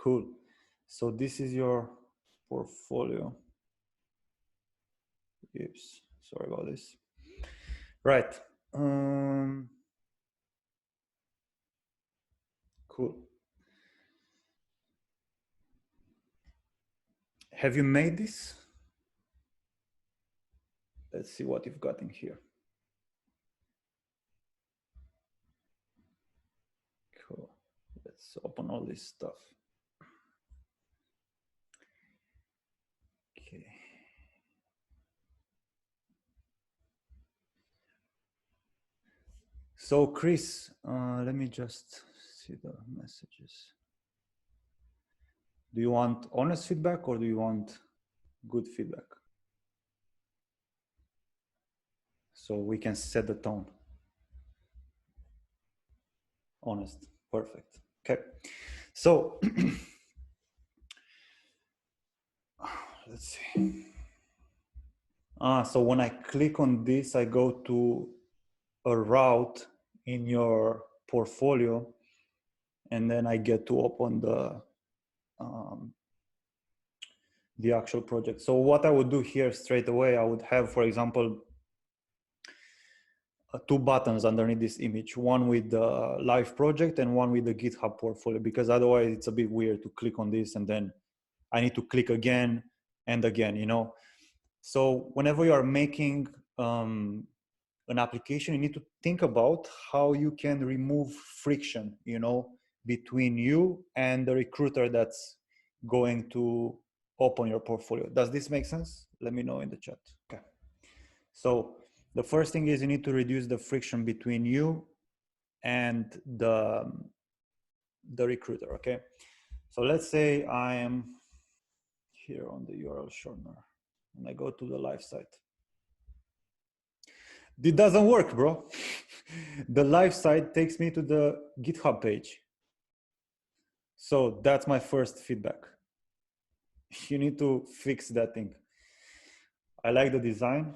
Cool. So this is your portfolio. Oops, sorry about this. Right. Cool. Have you made this? Let's see what you've got in here. Cool. Let's open all this stuff. Okay. So Chris, let me just see the messages. Do you want honest feedback or do you want good feedback? So we can set the tone. Honest, perfect. Okay, so let's see. So when I click on this, I go to a route in your portfolio, and then I get to open the actual project. So what I would do here straight away, I would have, for example, two buttons underneath this image, one with the live project and one with the GitHub portfolio, because otherwise it's a bit weird to click on this and then I need to click again and again, you know? So whenever you are making an application, you need to think about how you can remove friction, you know, between you and the recruiter that's going to open your portfolio. Does this make sense? Let me know in the chat. Okay. So the first thing is you need to reduce the friction between you and the recruiter, okay? So let's say I am here on the URL shortener and I go to the live site. It doesn't work, bro. The live site takes me to the GitHub page. So that's my first feedback. You need to fix that thing. I like the design.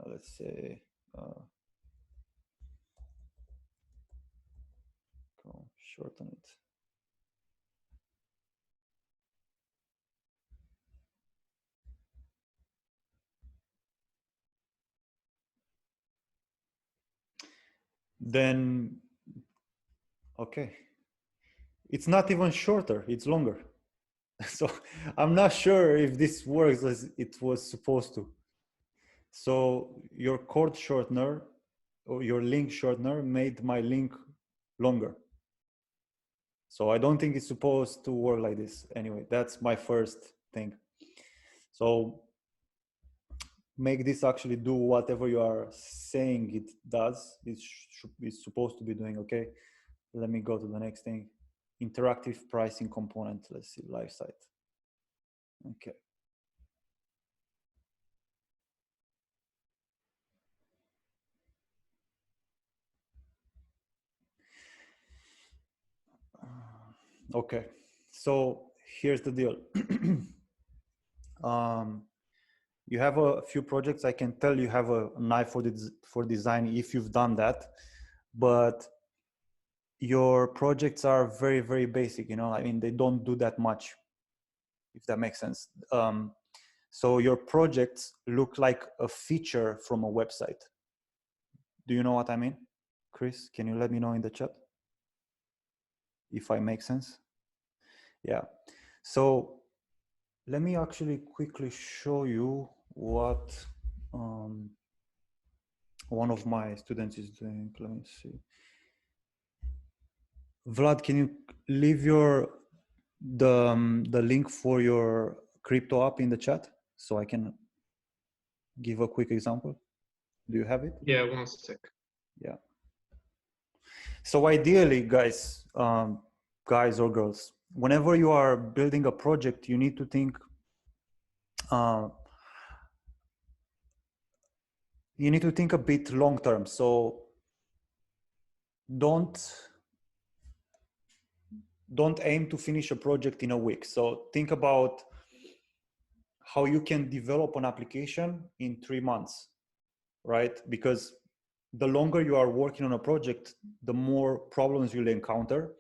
Let's say, shorten it. Then, okay. It's not even shorter, it's longer. So I'm not sure if this works as it was supposed to. So your code shortener or your link shortener made my link longer. So I don't think it's supposed to work like this. Anyway, that's my first thing. So make this actually do whatever you are saying it does. It's supposed to be doing, okay? Let me go to the next thing. Interactive pricing component. Let's see, live site. Okay. Okay, so here's the deal. You have a few projects. I can tell you have a knife for design if you've done that, but your projects are very, very basic, you know, I mean, they don't do that much, if that makes sense. So your projects look like a feature from a website. Do you know what I mean? Chris, can you let me know in the chat if I make sense? Yeah, so let me actually quickly show you what one of my students is doing. Let me see. Vlad, can you leave the link for your crypto app in the chat so I can give a quick example? Do you have it? Yeah, one sec. Yeah. So ideally, guys or girls, whenever you are building a project, you need to think a bit long term. So don't aim to finish a project in a week. So think about how you can develop an application in 3 months, right? Because the longer you are working on a project, the more problems you'll encounter.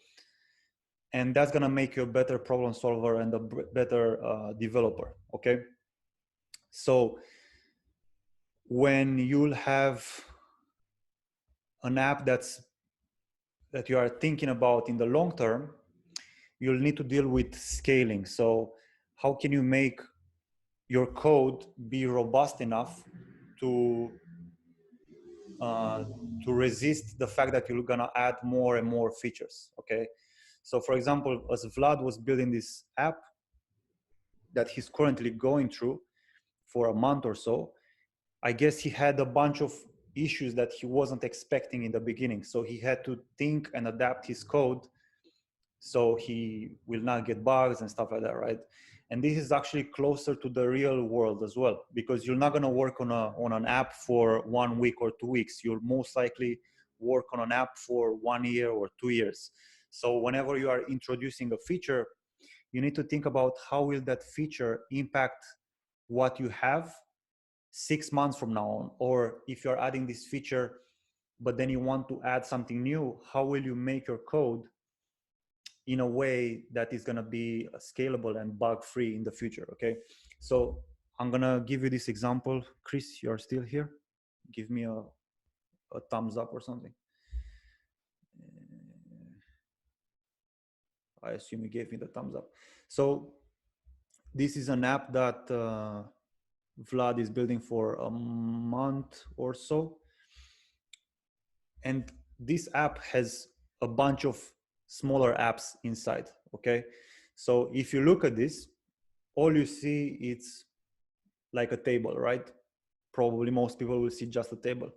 and that's gonna make you a better problem solver and a better developer. Okay, so when you'll have an app that you are thinking about in the long term, you'll need to deal with scaling. So how can you make your code be robust enough to resist the fact that you're gonna add more and more features? Okay, so for example, as Vlad was building this app that he's currently going through for a month or so, I guess he had a bunch of issues that he wasn't expecting in the beginning. So he had to think and adapt his code so he will not get bugs and stuff like that, right? And this is actually closer to the real world as well, because you're not going to work on an app for 1 week or 2 weeks. You'll most likely work on an app for 1 year or 2 years. So whenever you are introducing a feature, you need to think about how will that feature impact what you have 6 months from now on. Or if you're adding this feature, but then you want to add something new, how will you make your code in a way that is going to be scalable and bug free in the future? Okay, so I'm going to give you this example. Chris, you're still here? Give me a thumbs up or something. I assume you gave me the thumbs up. So this is an app that Vlad is building for a month or so. And this app has a bunch of smaller apps inside, okay? So if you look at this, all you see it's like a table, right? Probably most people will see just a table.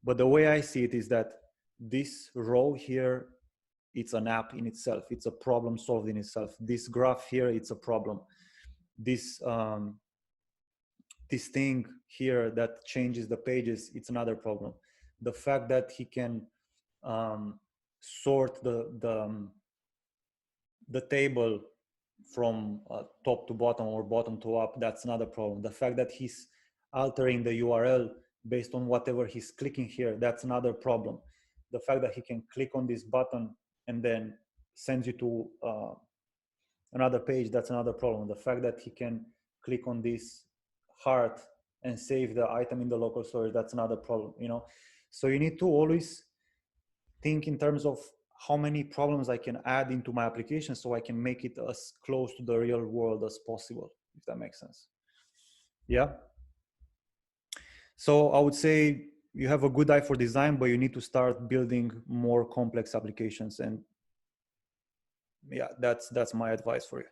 But the way I see it is that this row here, it's an app in itself. It's a problem solved in itself. This graph here, it's a problem. This thing here that changes the pages, it's another problem. The fact that he can sort the table from top to bottom or bottom to up, that's another problem. The fact that he's altering the URL based on whatever he's clicking here, that's another problem. The fact that he can click on this button and then sends you to another page, that's another problem. The fact that he can click on this heart and save the item in the local storage, that's another problem, you know? So you need to always think in terms of how many problems I can add into my application so I can make it as close to the real world as possible, if that makes sense. Yeah. So I would say you have a good eye for design, but you need to start building more complex applications. And yeah, that's my advice for you.